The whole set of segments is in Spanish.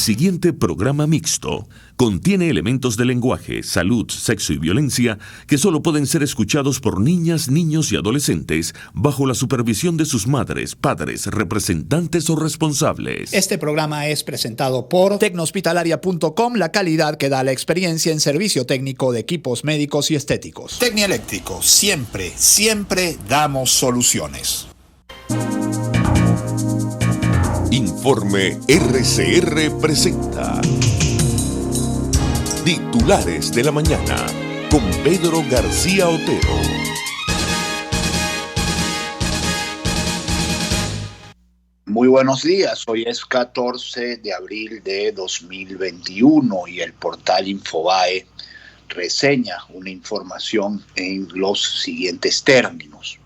siguiente programa mixto contiene elementos de lenguaje, salud, sexo y violencia que solo pueden ser escuchados por niñas, niños y adolescentes bajo la supervisión de sus madres, padres, representantes o responsables. Este programa es presentado por Tecnohospitalaria.com, la calidad que da la experiencia en servicio técnico de equipos médicos y estéticos. Tecnieléctrico, siempre damos soluciones. Informe RCR presenta Titulares de la Mañana con Pedro García Otero. Muy buenos días, hoy es 14 de abril de 2021 y el portal Infobae reseña una información en los siguientes términos.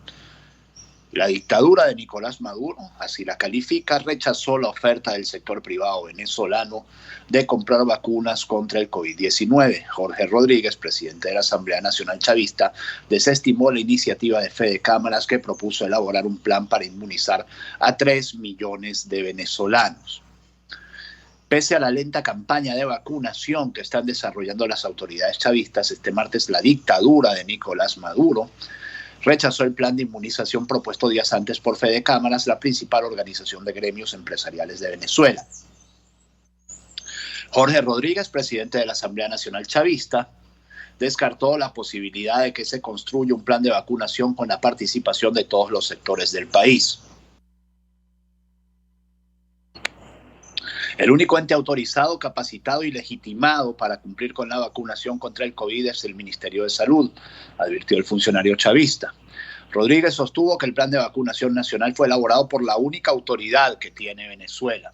La dictadura de Nicolás Maduro, así la califica, rechazó la oferta del sector privado venezolano de comprar vacunas contra el COVID-19. Jorge Rodríguez, presidente de la Asamblea Nacional Chavista, desestimó la iniciativa de Fede Cámaras que propuso elaborar un plan para inmunizar a 3 millones de venezolanos. Pese a la lenta campaña de vacunación que están desarrollando las autoridades chavistas, este martes la dictadura de Nicolás Maduro rechazó el plan de inmunización propuesto días antes por Fede Cámaras, la principal organización de gremios empresariales de Venezuela. Jorge Rodríguez, presidente de la Asamblea Nacional Chavista, descartó la posibilidad de que se construya un plan de vacunación con la participación de todos los sectores del país. El único ente autorizado, capacitado y legitimado para cumplir con la vacunación contra el COVID es el Ministerio de Salud, advirtió el funcionario chavista. Rodríguez sostuvo que el plan de vacunación nacional fue elaborado por la única autoridad que tiene Venezuela.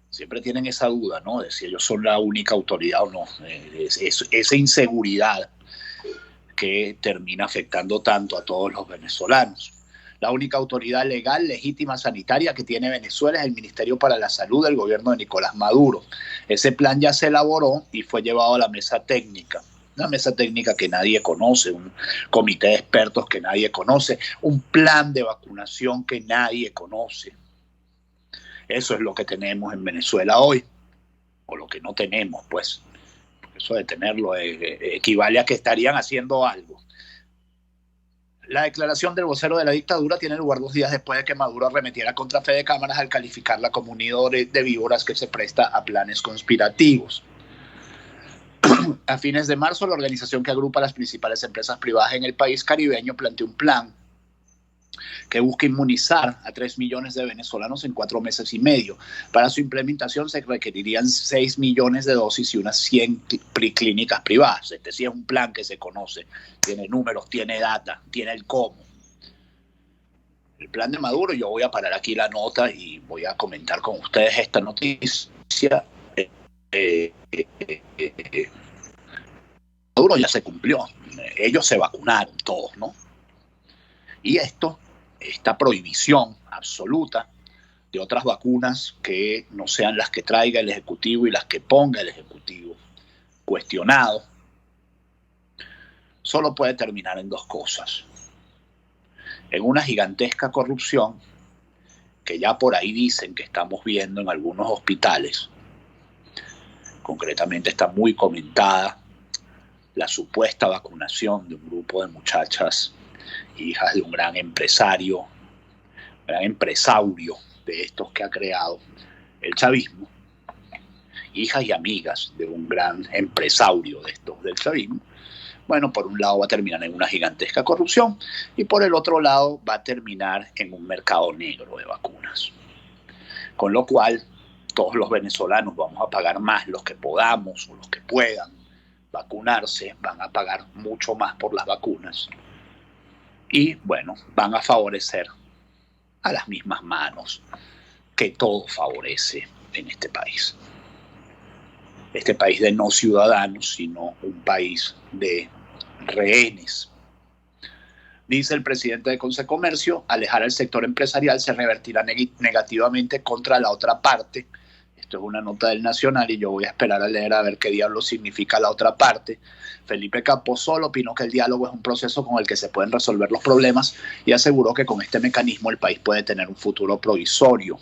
Siempre tienen esa duda, ¿no? De si ellos son la única autoridad o no. Esa inseguridad que termina afectando tanto a todos los venezolanos. La única autoridad legal, legítima, sanitaria que tiene Venezuela es el Ministerio para la Salud del gobierno de Nicolás Maduro. Ese plan ya se elaboró y fue llevado a la mesa técnica. Una mesa técnica que nadie conoce, un comité de expertos que nadie conoce, un plan de vacunación que nadie conoce. Eso es lo que tenemos en Venezuela hoy, o lo que no tenemos, pues. Eso de tenerlo equivale a que estarían haciendo algo. La declaración del vocero de la dictadura tiene lugar 2 días después de que Maduro arremetiera contra Fede Cámaras al calificarla como un nido de víboras que se presta a planes conspirativos. A fines de marzo, la organización que agrupa las principales empresas privadas en el país caribeño planteó un plan que busca inmunizar a 3 millones de venezolanos en 4 meses y medio. Para su implementación se requerirían 6 millones de dosis y unas 100 clínicas privadas. Este sí es un plan que se conoce, tiene números, tiene data, tiene el cómo. El plan de Maduro, yo voy a parar aquí la nota y voy a comentar con ustedes esta noticia. Maduro ya se cumplió, ellos se vacunaron todos, ¿no? Y esta prohibición absoluta de otras vacunas que no sean las que traiga el Ejecutivo y las que ponga el Ejecutivo cuestionado, solo puede terminar en 2 cosas. En una gigantesca corrupción que ya por ahí dicen que estamos viendo en algunos hospitales. Concretamente está muy comentada la supuesta vacunación de un grupo de muchachas hijas de un gran empresaurio de estos que ha creado el chavismo, hijas y amigas de un gran empresaurio de estos del chavismo. Bueno, por un lado va a terminar en una gigantesca corrupción y por el otro lado va a terminar en un mercado negro de vacunas. Con lo cual, todos los venezolanos vamos a pagar más, los que podamos o los que puedan vacunarse, van a pagar mucho más por las vacunas. Y bueno, van a favorecer a las mismas manos que todo favorece en este país. Este país de no ciudadanos, sino un país de rehenes. Dice el presidente de Consecomercio, alejar al sector empresarial se revertirá negativamente contra la otra parte. Esto es una nota del Nacional y yo voy a esperar a leer a ver qué diablo significa la otra parte. Felipe Camposolo opinó que el diálogo es un proceso con el que se pueden resolver los problemas y aseguró que con este mecanismo el país puede tener un futuro provisorio.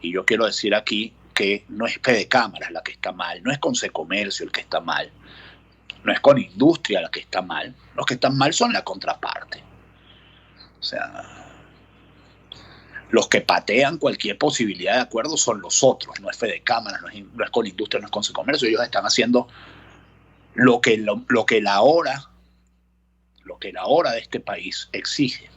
Y yo quiero decir aquí que no es Fedecámaras la que está mal, no es Concecomercio el que está mal, no es Conindustria la que está mal. Los que están mal son la contraparte. O sea, los que patean cualquier posibilidad de acuerdo son los otros, no es Fedecámaras, no es Conindustria, no es Concecomercio. Ellos están haciendo lo que la hora de este país exige.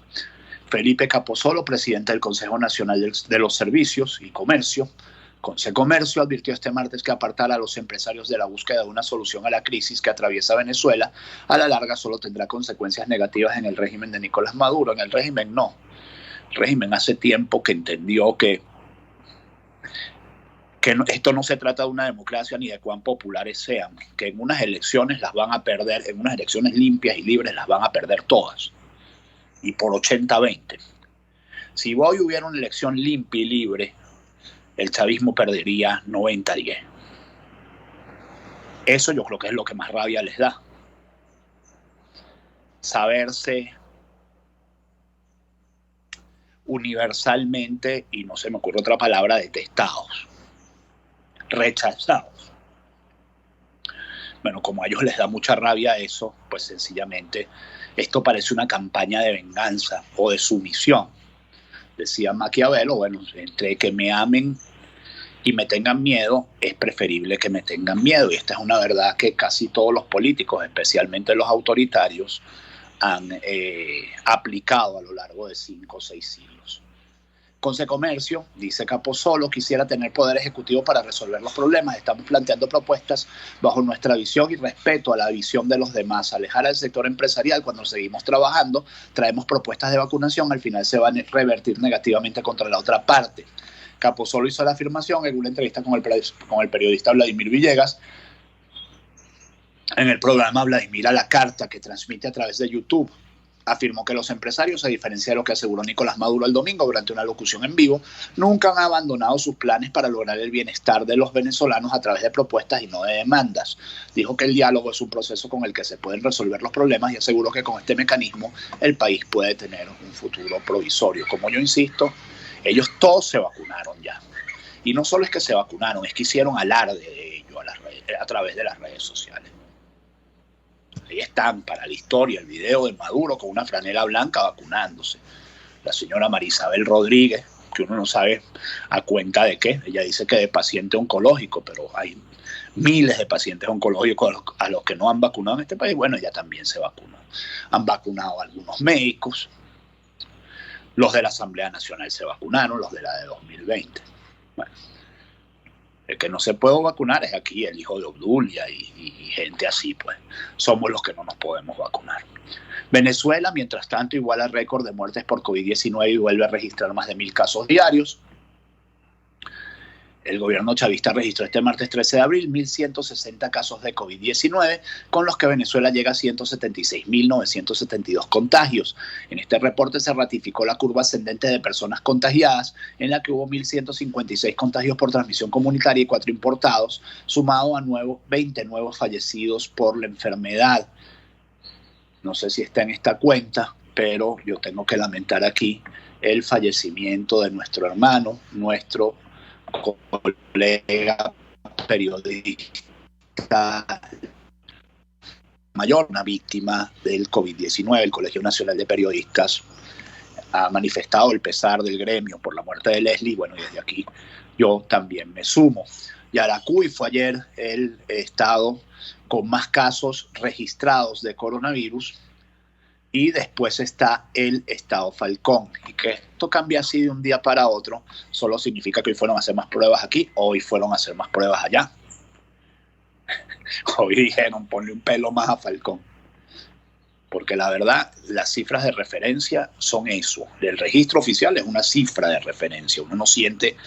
Felipe Capozolo, presidente del Consejo Nacional de los Servicios y Comercio, Concecomercio, advirtió este martes que apartar a los empresarios de la búsqueda de una solución a la crisis que atraviesa Venezuela a la larga solo tendrá consecuencias negativas en el régimen de Nicolás Maduro. En el régimen no. El régimen hace tiempo que entendió que esto no se trata de una democracia ni de cuán populares sean, que en unas elecciones las van a perder, en unas elecciones limpias y libres las van a perder todas, y por 80-20. Si hoy hubiera una elección limpia y libre, el chavismo perdería 90-10. Eso yo creo que es lo que más rabia les da. Saberse universalmente, y no se me ocurre otra palabra, detestados, rechazados. Bueno, como a ellos les da mucha rabia eso, pues sencillamente esto parece una campaña de venganza o de sumisión. Decía Maquiavelo, bueno, entre que me amen y me tengan miedo, es preferible que me tengan miedo. Y esta es una verdad que casi todos los políticos, especialmente los autoritarios, han aplicado a lo largo de 5 o 6 siglos. Concecomercio, dice Capozolo, quisiera tener poder ejecutivo para resolver los problemas. Estamos planteando propuestas bajo nuestra visión y respeto a la visión de los demás. Alejar al sector empresarial cuando seguimos trabajando, traemos propuestas de vacunación, al final se van a revertir negativamente contra la otra parte. Capozolo hizo la afirmación en una entrevista con el periodista Vladimir Villegas en el programa Vladimir a la Carta, que transmite a través de YouTube. Afirmó que los empresarios, a diferencia de lo que aseguró Nicolás Maduro el domingo durante una locución en vivo, nunca han abandonado sus planes para lograr el bienestar de los venezolanos a través de propuestas y no de demandas. Dijo que el diálogo es un proceso con el que se pueden resolver los problemas y aseguró que con este mecanismo el país puede tener un futuro provisorio. Como yo insisto, ellos todos se vacunaron ya. Y no solo es que se vacunaron, es que hicieron alarde de ello a través de las redes sociales. Ahí están para la historia el video de Maduro con una franela blanca vacunándose. La señora Marisabel Rodríguez, que uno no sabe a cuenta de qué. Ella dice que de paciente oncológico, pero hay miles de pacientes oncológicos a los que no han vacunado en este país. Bueno, ella también se vacunó. Han vacunado a algunos médicos. Los de la Asamblea Nacional se vacunaron, los de la de 2020. Bueno, el que no se puede vacunar es aquí el hijo de Obdulia y gente así, pues. Somos los que no nos podemos vacunar. Venezuela, mientras tanto, iguala récord de muertes por COVID-19 y vuelve a registrar más de 1.000 casos diarios. El gobierno chavista registró este martes 13 de abril 1.160 casos de COVID-19, con los que Venezuela llega a 176.972 contagios. En este reporte se ratificó la curva ascendente de personas contagiadas, en la que hubo 1.156 contagios por transmisión comunitaria y 4 importados, sumado a 20 nuevos fallecidos por la enfermedad. No sé si está en esta cuenta, pero yo tengo que lamentar aquí el fallecimiento de nuestro hermano, nuestro colega periodista mayor, una víctima del COVID-19. El Colegio Nacional de Periodistas ha manifestado el pesar del gremio por la muerte de Leslie. Bueno, y desde aquí yo también me sumo. Yaracuy fue ayer el estado con más casos registrados de coronavirus. Y después está el estado Falcón. Y que esto cambia así de un día para otro, solo significa que hoy fueron a hacer más pruebas aquí, hoy fueron a hacer más pruebas allá. Hoy dijeron, ponle un pelo más a Falcón. Porque la verdad, las cifras de referencia son eso. El registro oficial es una cifra de referencia. Uno no siente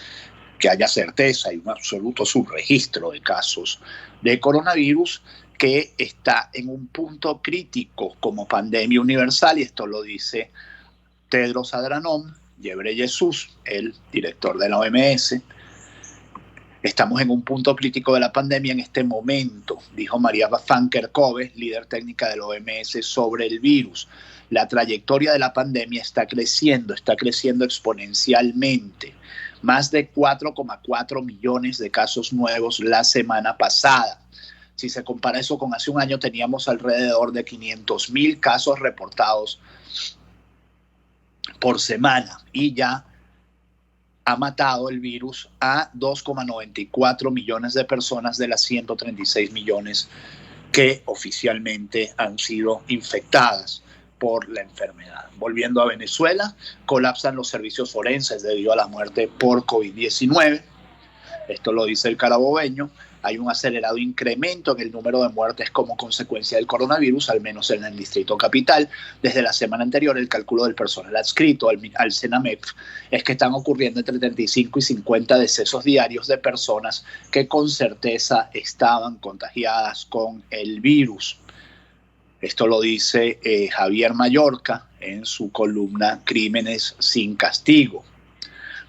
que haya certeza y un absoluto subregistro de casos de coronavirus, que está en un punto crítico como pandemia universal, y esto lo dice Tedros Adhanom Ghebreyesus, el director de la OMS, Estamos en un punto crítico de la pandemia en este momento, dijo María Van Kerkhove, líder técnica del OMS, sobre el virus. La trayectoria de la pandemia está creciendo exponencialmente. Más de 4,4 millones de casos nuevos la semana pasada. Si se compara eso con hace un año, teníamos alrededor de 500,000 casos reportados por semana y ya ha matado el virus a 2,94 millones de personas de las 136 millones que oficialmente han sido infectadas por la enfermedad. Volviendo a Venezuela, colapsan los servicios forenses debido a la muerte por COVID-19. Esto lo dice el Carabobeño. Hay un acelerado incremento en el número de muertes como consecuencia del coronavirus, al menos en el Distrito Capital. Desde la semana anterior, el cálculo del personal adscrito al CENAMEC es que están ocurriendo entre 35 y 50 decesos diarios de personas que con certeza estaban contagiadas con el virus. Esto lo dice Javier Mallorca en su columna Crímenes sin castigo.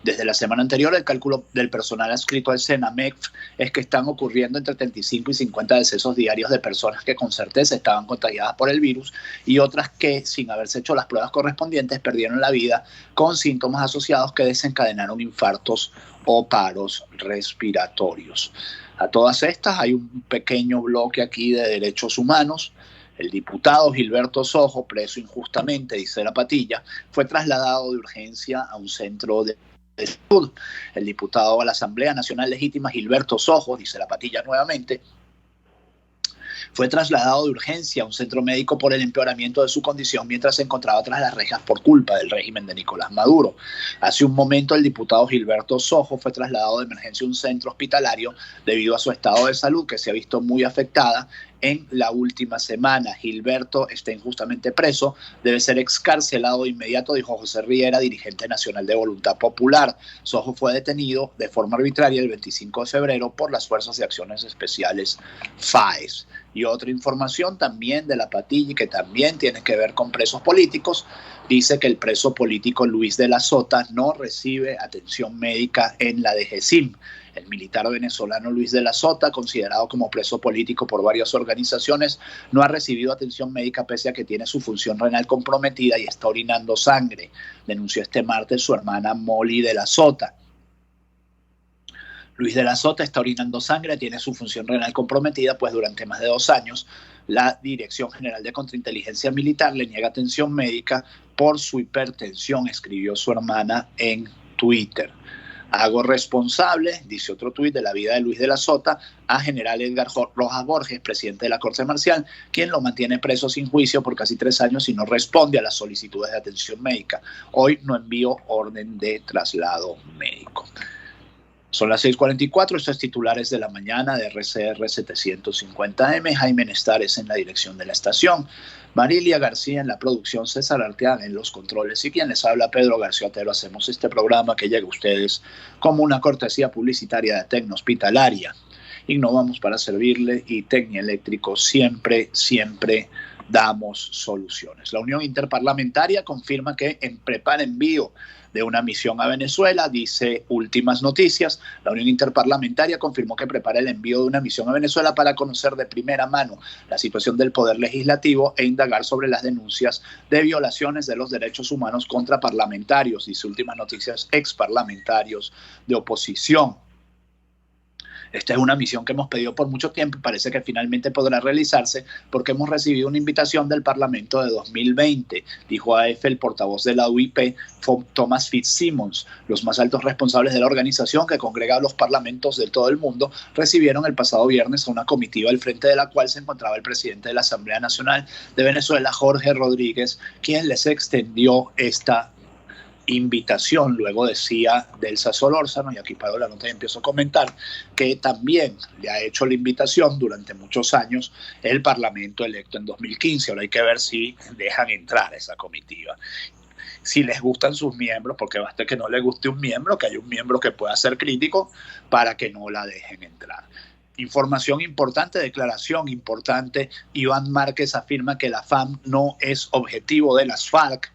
Desde la semana anterior, el cálculo del personal adscrito al CENAMEC es que están ocurriendo entre 35 y 50 decesos diarios de personas que con certeza estaban contagiadas por el virus y otras que, sin haberse hecho las pruebas correspondientes, perdieron la vida con síntomas asociados que desencadenaron infartos o paros respiratorios. A todas estas hay un pequeño bloque aquí de derechos humanos. El diputado Gilberto Sojo, preso injustamente, dice La Patilla, fue trasladado de urgencia a un centro de salud. El diputado a la Asamblea Nacional Legítima Gilberto Sojo, dice La Patilla nuevamente, fue trasladado de urgencia a un centro médico por el empeoramiento de su condición mientras se encontraba tras las rejas por culpa del régimen de Nicolás Maduro. Hace un momento el diputado Gilberto Sojo fue trasladado de emergencia a un centro hospitalario debido a su estado de salud que se ha visto muy afectada en la última semana. Gilberto está injustamente preso, debe ser excarcelado de inmediato, dijo José Riera, dirigente nacional de Voluntad Popular. Sojo fue detenido de forma arbitraria el 25 de febrero por las Fuerzas de Acciones Especiales FAES. Y otra información también de La Patilla, que también tiene que ver con presos políticos, dice que el preso político Luis de la Sota no recibe atención médica en la DGCIM. El militar venezolano Luis de la Sota, considerado como preso político por varias organizaciones, no ha recibido atención médica pese a que tiene su función renal comprometida y está orinando sangre, denunció este martes su hermana Molly de la Sota. Luis de la Sota está orinando sangre, tiene su función renal comprometida, pues durante más de 2 años la Dirección General de Contrainteligencia Militar le niega atención médica por su hipertensión, escribió su hermana en Twitter. Hago responsable, dice otro tuit, de la vida de Luis de la Sota a general Edgar Rojas Borges, presidente de la Corte Marcial, quien lo mantiene preso sin juicio por casi 3 años y no responde a las solicitudes de atención médica. Hoy no envió orden de traslado médico. Son las 6:44, estos titulares de la mañana de RCR 750M. Jaime Nestares en la dirección de la estación, Marilia García en la producción, César Arteaga en los controles y quien les habla, Pedro García Otero. Hacemos este programa que llega a ustedes como una cortesía publicitaria de Tecnohospitalaria. Innovamos para servirle y Tecnieléctrico siempre damos soluciones. La Unión Interparlamentaria confirma que prepara envío de una misión a Venezuela, dice Últimas Noticias. La Unión Interparlamentaria confirmó que prepara el envío de una misión a Venezuela para conocer de primera mano la situación del Poder Legislativo e indagar sobre las denuncias de violaciones de los derechos humanos contra parlamentarios, dice Últimas Noticias, exparlamentarios de oposición. Esta es una misión que hemos pedido por mucho tiempo y parece que finalmente podrá realizarse porque hemos recibido una invitación del Parlamento de 2020, dijo a EFE el portavoz de la UIP, Thomas Fitzsimmons. Los más altos responsables de la organización, que congrega a los parlamentos de todo el mundo, recibieron el pasado viernes a una comitiva al frente de la cual se encontraba el presidente de la Asamblea Nacional de Venezuela, Jorge Rodríguez, quien les extendió esta invitación. Luego decía Delsa Solórzano, y aquí paro la nota y empiezo a comentar, que también le ha hecho la invitación durante muchos años el Parlamento electo en 2015. Ahora hay que ver si dejan entrar a esa comitiva. Si les gustan sus miembros, porque basta que no les guste un miembro, que haya un miembro que pueda ser crítico para que no la dejen entrar. Información importante, declaración importante. Iván Márquez afirma que la FAM no es objetivo de las FARC.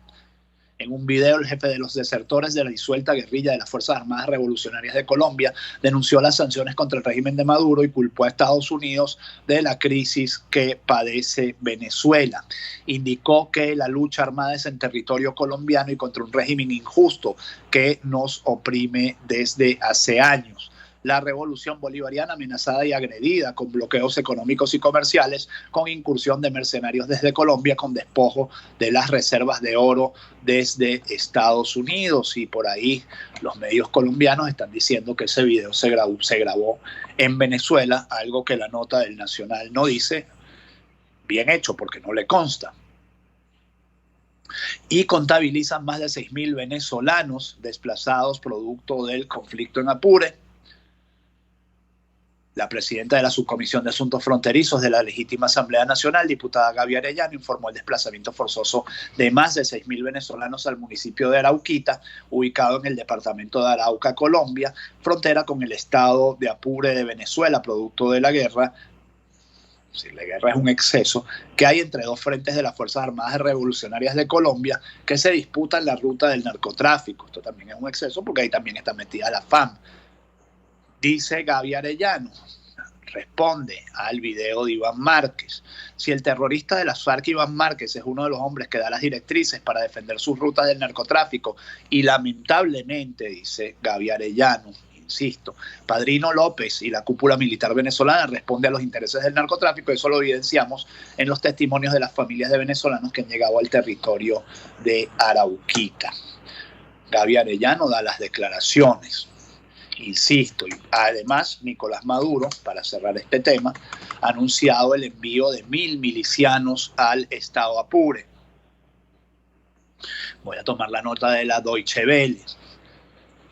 En un video, el jefe de los desertores de la disuelta guerrilla de las Fuerzas Armadas Revolucionarias de Colombia denunció las sanciones contra el régimen de Maduro y culpó a Estados Unidos de la crisis que padece Venezuela. Indicó que la lucha armada es en territorio colombiano y contra un régimen injusto que nos oprime desde hace años. La revolución bolivariana amenazada y agredida con bloqueos económicos y comerciales, con incursión de mercenarios desde Colombia, con despojo de las reservas de oro desde Estados Unidos. Y por ahí los medios colombianos están diciendo que ese video se grabó en Venezuela, algo que la nota del Nacional no dice. Bien hecho, porque no le consta. Y contabilizan más de 6.000 venezolanos desplazados producto del conflicto en Apure. La presidenta de la Subcomisión de Asuntos Fronterizos de la Legítima Asamblea Nacional, diputada Gaby Arellano, informó el desplazamiento forzoso de más de 6.000 venezolanos al municipio de Arauquita, ubicado en el departamento de Arauca, Colombia, frontera con el estado de Apure de Venezuela, producto de la guerra. Si la guerra es un exceso, que hay entre dos frentes de las Fuerzas Armadas Revolucionarias de Colombia que se disputan la ruta del narcotráfico. Esto también es un exceso porque ahí también está metida la FAM. Dice Gaby Arellano, responde al video de Iván Márquez. Si el terrorista de las FARC, Iván Márquez, es uno de los hombres que da las directrices para defender sus rutas del narcotráfico y lamentablemente, dice Gaby Arellano, insisto, Padrino López y la cúpula militar venezolana responde a los intereses del narcotráfico, eso lo evidenciamos en los testimonios de las familias de venezolanos que han llegado al territorio de Arauquita. Gaby Arellano da las declaraciones. Insisto, y además Nicolás Maduro, para cerrar este tema, ha anunciado el envío de 1.000 milicianos al estado Apure. Voy a tomar la nota de la Deutsche Welle.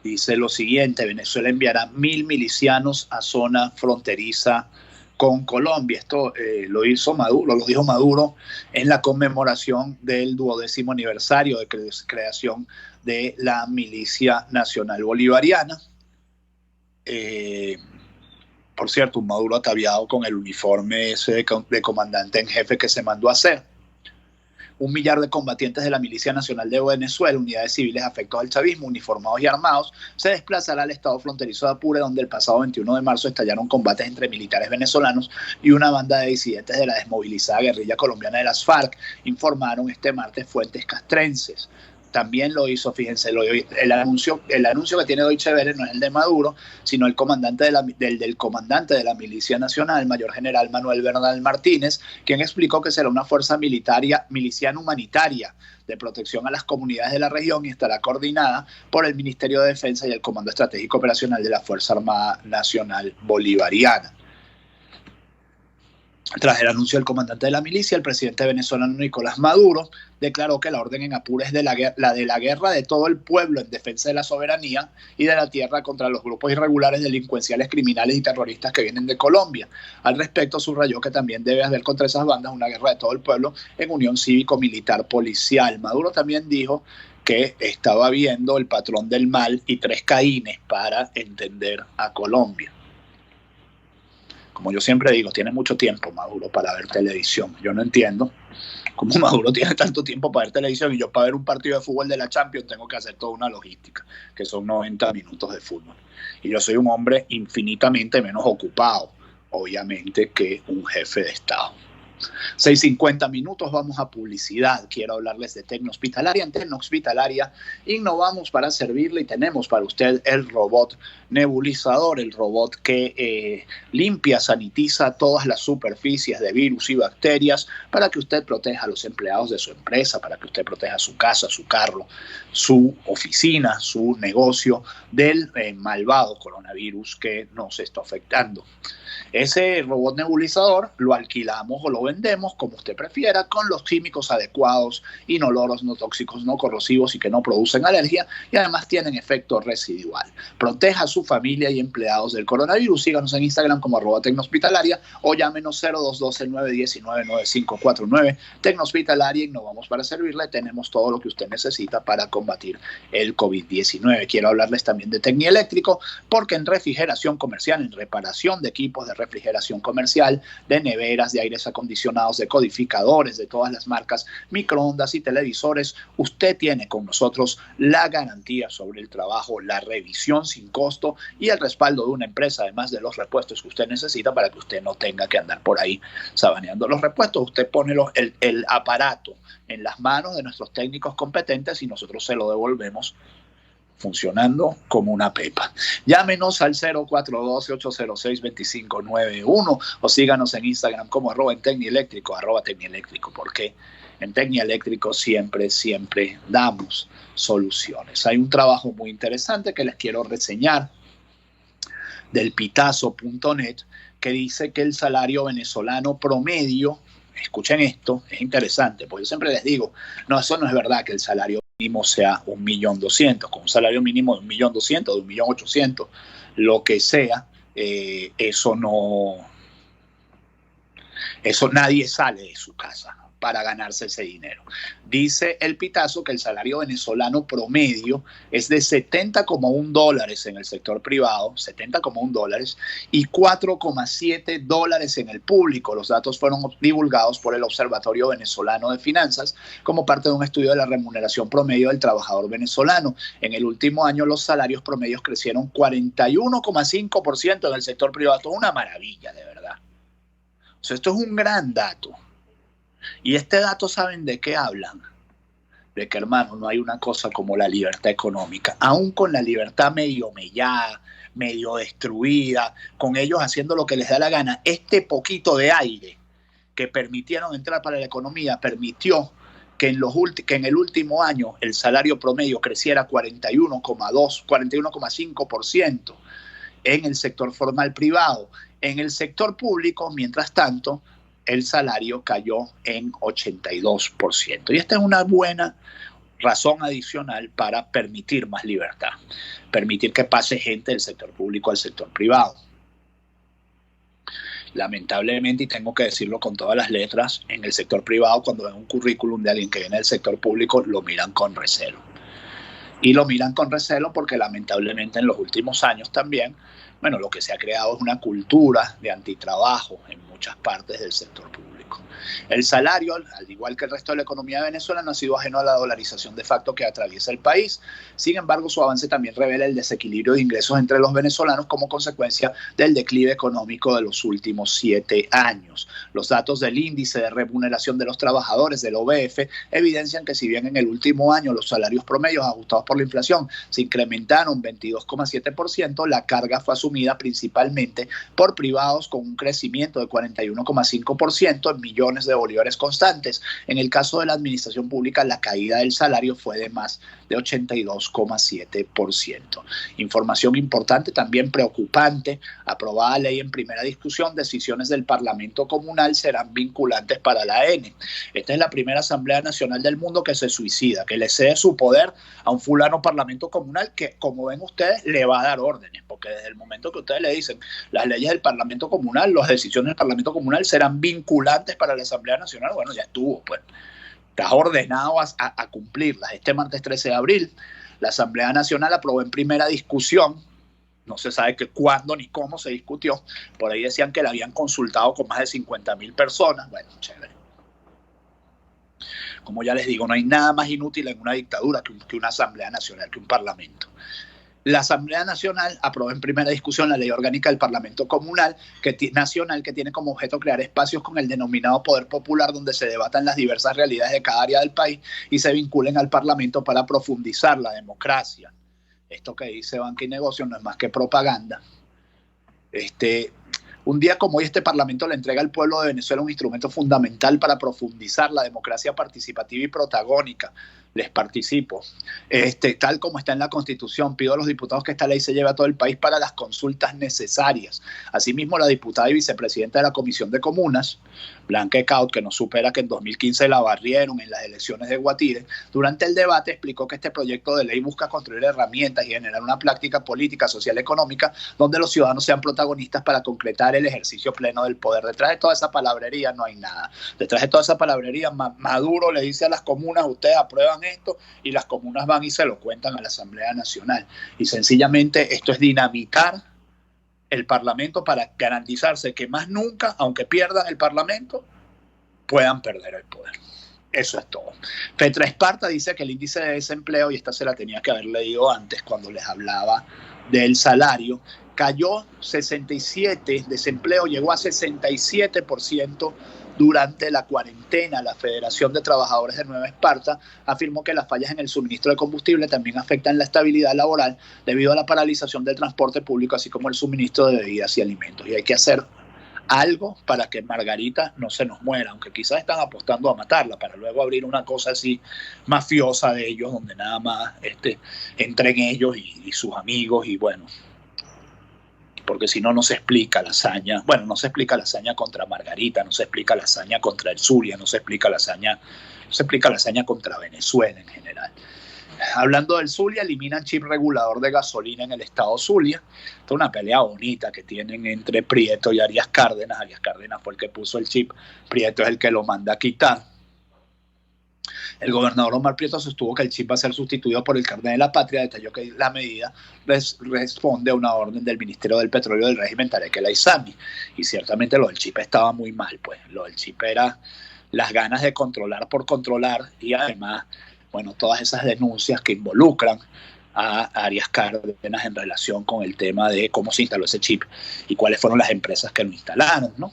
Dice lo siguiente: Venezuela enviará 1.000 milicianos a zona fronteriza con Colombia. Esto lo dijo Maduro en la conmemoración del 12º aniversario de creación de la Milicia Nacional Bolivariana. Por cierto, un Maduro ataviado con el uniforme ese de comandante en jefe que se mandó a hacer. 1 millar de combatientes de la Milicia Nacional de Venezuela, unidades civiles afectos al chavismo, uniformados y armados, se desplazará al estado fronterizo de Apure, donde el pasado 21 de marzo estallaron combates entre militares venezolanos y una banda de disidentes de la desmovilizada guerrilla colombiana de las FARC, informaron este martes fuentes castrenses. También lo hizo, fíjense, el anuncio que tiene Deutsche Welle no es el de Maduro, sino el comandante del comandante de la Milicia Nacional, mayor general Manuel Bernal Martínez, quien explicó que será una fuerza miliciana humanitaria de protección a las comunidades de la región y estará coordinada por el Ministerio de Defensa y el Comando Estratégico Operacional de la Fuerza Armada Nacional Bolivariana. Tras el anuncio del comandante de la milicia, el presidente venezolano Nicolás Maduro declaró que la orden en Apure es la de la guerra de todo el pueblo en defensa de la soberanía y de la tierra contra los grupos irregulares, delincuenciales, criminales y terroristas que vienen de Colombia. Al respecto, subrayó que también debe haber contra esas bandas una guerra de todo el pueblo en unión cívico-militar policial. Maduro también dijo que estaba viendo el patrón del mal y 3 Caínes para entender a Colombia. Como yo siempre digo, tiene mucho tiempo Maduro para ver televisión. Yo no entiendo cómo Maduro tiene tanto tiempo para ver televisión y yo para ver un partido de fútbol de la Champions tengo que hacer toda una logística, que son 90 minutos de fútbol. Y yo soy un hombre infinitamente menos ocupado, obviamente, que un jefe de Estado. 6:50 minutos, vamos a publicidad. Quiero hablarles de Tecnohospitalaria. En Tecnohospitalaria innovamos para servirle y tenemos para usted el robot nebulizador, el robot que limpia, sanitiza todas las superficies de virus y bacterias para que usted proteja a los empleados de su empresa, para que usted proteja su casa, su carro, su oficina, su negocio del malvado coronavirus que nos está afectando. Ese robot nebulizador lo alquilamos o lo vendemos, como usted prefiera, con los químicos adecuados, inoloros, no tóxicos, no corrosivos y que no producen alergia, y además tienen efecto residual. Proteja a su familia y empleados del coronavirus. Síganos en Instagram como @Tecnohospitalaria o llámenos 0212-919-9549. Tecnohospitalaria, innovamos para servirle. Tenemos todo lo que usted necesita para combatir el COVID-19. Quiero hablarles también de Tecnieléctrico, porque en refrigeración comercial, en reparación de equipos de refrigeración comercial, de neveras, de aires acondicionados, de codificadores, de todas las marcas, microondas y televisores. Usted tiene con nosotros la garantía sobre el trabajo, la revisión sin costo y el respaldo de una empresa, además de los repuestos que usted necesita para que usted no tenga que andar por ahí sabaneando los repuestos. Usted pone el aparato en las manos de nuestros técnicos competentes y nosotros se lo devolvemos funcionando como una pepa. Llámenos al 0412-806-2591 o síganos en Instagram como @tecnieléctrico, @tecnieléctrico, porque en Tecnieléctrico siempre damos soluciones. Hay un trabajo muy interesante que les quiero reseñar del pitazo.net que dice que el salario venezolano promedio, escuchen esto, es interesante, porque yo siempre les digo, no, eso no es verdad que el salario mínimo sea 1.200.000, con un salario mínimo de 1.200.000, de 1.800.000, lo que sea, eso nadie sale de su casa para ganarse ese dinero. Dice el pitazo que el salario venezolano promedio es de $70,1 en el sector privado, $70,1, y $4,7 en el público. Los datos fueron divulgados por el Observatorio Venezolano de Finanzas como parte de un estudio de la remuneración promedio del trabajador venezolano. En el último año los salarios promedios crecieron 41,5% en el sector privado. Esto es una maravilla, de verdad. O sea, esto es un gran dato. Y este dato, ¿saben de qué hablan? De que, hermano, no hay una cosa como la libertad económica. Aún con la libertad medio mellada, medio destruida, con ellos haciendo lo que les da la gana, este poquito de aire que permitieron entrar para la economía permitió que en el último año el salario promedio creciera 41,5% en el sector formal privado. En el sector público, mientras tanto, el salario cayó en 82%. Y esta es una buena razón adicional para permitir más libertad, permitir que pase gente del sector público al sector privado. Lamentablemente, y tengo que decirlo con todas las letras, en el sector privado, cuando ven un currículum de alguien que viene del sector público, lo miran con recelo. Y lo miran con recelo porque lamentablemente en los últimos años también, bueno, lo que se ha creado es una cultura de antitrabajo en muchas partes del sector público. El salario, al igual que el resto de la economía de Venezuela, no ha sido ajeno a la dolarización de facto que atraviesa el país. Sin embargo, su avance también revela el desequilibrio de ingresos entre los venezolanos como consecuencia del declive económico de los últimos 7 años. Los datos del índice de remuneración de los trabajadores del OBF evidencian que si bien en el último año los salarios promedios ajustados por la inflación se incrementaron 22,7%, la carga fue asumida principalmente por privados con un crecimiento de 41,5% en millones de bolívares constantes. En el caso de la administración pública, la caída del salario fue de más de 82,7%. Información importante, también preocupante: aprobada ley en primera discusión, decisiones del Parlamento Comunal serán vinculantes para la AN. Esta es la primera Asamblea Nacional del mundo que se suicida, que le cede su poder a un fulano Parlamento Comunal que, como ven ustedes, le va a dar órdenes, porque desde el momento que ustedes le dicen las leyes del Parlamento Comunal, las decisiones del Parlamento Comunal serán vinculantes para la Asamblea Nacional, bueno, ya estuvo, pues. Estás ordenado a cumplirlas. Este martes 13 de abril, la Asamblea Nacional aprobó en primera discusión, no se sabe cuándo ni cómo se discutió, por ahí decían que la habían consultado con más de 50,000 personas, bueno, chévere. Como ya les digo, no hay nada más inútil en una dictadura que una Asamblea Nacional, que un Parlamento. La Asamblea Nacional aprobó en primera discusión la ley orgánica del Parlamento Comunal Nacional, que tiene como objeto crear espacios con el denominado poder popular donde se debatan las diversas realidades de cada área del país y se vinculen al Parlamento para profundizar la democracia. Esto que dice Banca y Negocios no es más que propaganda. Un día como hoy, este Parlamento le entrega al pueblo de Venezuela un instrumento fundamental para profundizar la democracia participativa y protagónica. Les participo. Tal como está en la Constitución, pido a los diputados que esta ley se lleve a todo el país para las consultas necesarias. Asimismo, la diputada y vicepresidenta de la Comisión de Comunas, Blanca Ecaut, que nos supera que en 2015 la barrieron en las elecciones de Guatire, durante el debate explicó que este proyecto de ley busca construir herramientas y generar una práctica política, social y económica donde los ciudadanos sean protagonistas para concretar el ejercicio pleno del poder. Detrás de toda esa palabrería no hay nada. Detrás de toda esa palabrería, Maduro le dice a las comunas: ustedes aprueban esto, y las comunas van y se lo cuentan a la Asamblea Nacional. Y sencillamente esto es dinamitar el Parlamento para garantizarse que más nunca, aunque pierdan el Parlamento, puedan perder el poder. Eso es todo. Petra Esparta dice que el índice de desempleo, y esta se la tenía que haber leído antes cuando les hablaba del salario, cayó 67, desempleo llegó a 67% durante la cuarentena. La Federación de Trabajadores de Nueva Esparta afirmó que las fallas en el suministro de combustible también afectan la estabilidad laboral debido a la paralización del transporte público, así como el suministro de bebidas y alimentos. Y hay que hacer algo para que Margarita no se nos muera, aunque quizás están apostando a matarla para luego abrir una cosa así mafiosa de ellos, donde nada más entren ellos y sus amigos, y bueno, porque si no, no se explica la hazaña. Bueno, no se explica la hazaña contra Margarita, no se explica la hazaña contra el Zulia, no se explica la hazaña contra Venezuela en general. Hablando del Zulia, eliminan chip regulador de gasolina en el estado Zulia. Esta es una pelea bonita que tienen entre Prieto y Arias Cárdenas. Arias Cárdenas fue el que puso el chip, Prieto es el que lo manda a quitar. El gobernador Omar Prieto sostuvo que el chip va a ser sustituido por el carnet de la patria. Detalló que la medida responde a una orden del Ministerio del Petróleo del régimen Tarek El Aissami. Y ciertamente lo del chip estaba muy mal, pues. Lo del chip era las ganas de controlar por controlar, y además, bueno, todas esas denuncias que involucran a Arias Cárdenas en relación con el tema de cómo se instaló ese chip y cuáles fueron las empresas que lo instalaron, ¿no?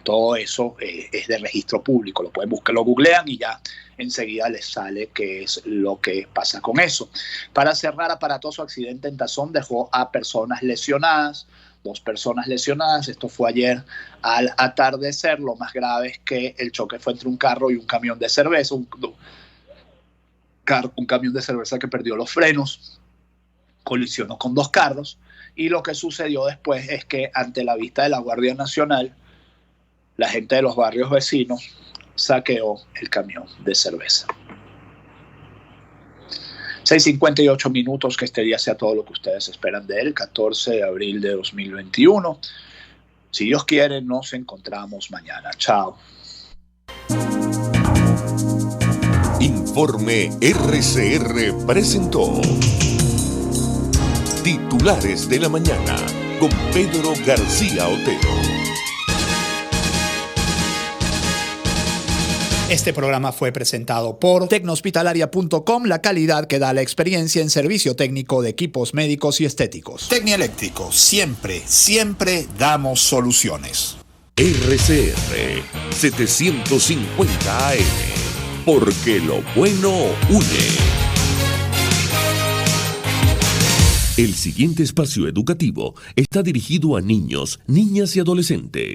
Todo eso es de registro público, lo pueden buscar, lo googlean y ya enseguida les sale qué es lo que pasa con eso. Para cerrar, aparatoso accidente en Tazón dejó a personas lesionadas, 2 personas lesionadas. Esto fue ayer al atardecer. Lo más grave es que el choque fue entre un carro y un camión de cerveza, un camión de cerveza que perdió los frenos, colisionó con 2 carros, y lo que sucedió después es que, ante la vista de la Guardia Nacional, la gente de los barrios vecinos saqueó el camión de cerveza. 6:58 minutos, que este día sea todo lo que ustedes esperan de él, 14 de abril de 2021. Si Dios quiere, nos encontramos mañana. Chao. Informe RCR presentó Titulares de la Mañana con Pedro García Otero. Este programa fue presentado por Tecnohospitalaria.com, la calidad que da la experiencia en servicio técnico de equipos médicos y estéticos. Tecnieléctrico, siempre, siempre damos soluciones. RCR 750 AM, porque lo bueno une. El siguiente espacio educativo está dirigido a niños, niñas y adolescentes.